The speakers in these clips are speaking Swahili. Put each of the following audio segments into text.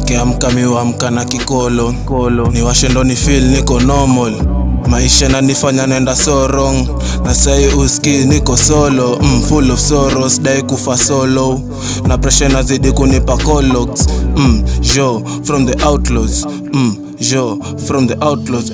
Nikiamka miwamka na kikolo, ni washe ndo ni feel niko normal. Maisha na nifanya nenda so wrong, na sai uski niko solo. Full of sorrows, dai kufa solo, na pressure nazidi kunipa cologs. Yo, from the outlaws. Yo, from the outlaws.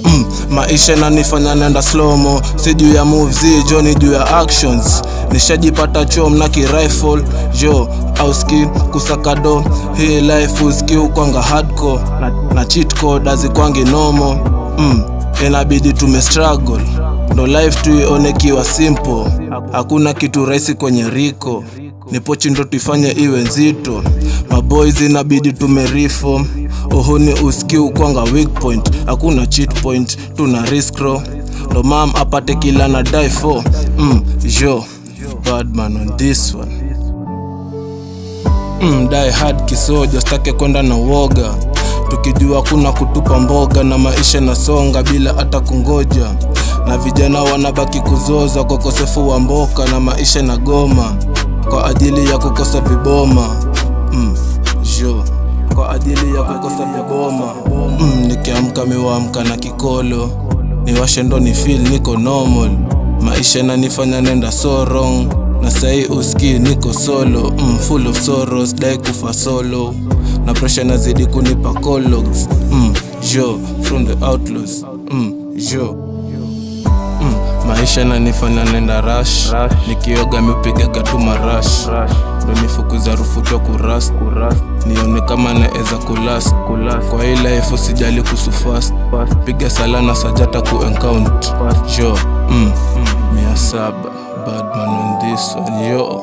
Maisha na nifanya nenda slow-mo, si juu ya moves, jo ni juu ya actions. Nishajipata chom na ki-rifle, yo, auski kusaka do. Hii life uski ukwanga hardcore, na cheat code azikwangi normal. Inabidi tumestruggle, ndo life tuione kiwa simple. Hakuna kitu rahisi kwenye riko, nipochi ndo tuifanye iwe nzito. Maboys inabidi tumerifo, ohoni uski ukwanga weak point. Hakuna cheat point, tuna risk row, ndo mam apate kila na die for. Yo, bad man on this one. Die hard kisoja, stake kwenda na woga, tukijua kuna kutupa mboga. Na maisha na songa bila hata kungoja, na vijana wanabaki kuzoza kwa kosefu wa mboka. Na maisha na goma kwa ajili ya kukosa viboma. Jo, kwa ajili ya kukosa viboma. Nikiamka miwamka na kikolo, ni washe ndo ni feel niko normal. Maisha na nifanya nenda so wrong, na sai uski niko solo. Full of sorrows, dai kufa solo, na pressure nazidi kunipa cologs. Yo, from the outlaws. Yo, maisha na nifanya nenda rush. Nikioga mipiga gatuma rush, ndo nifukuza rufuto kurust. Nione kama naeza kulast. Kwa hii life usijali kusu fast, piga sala na sajata ku-encount. Yo, 700 bad man on this one. Yo.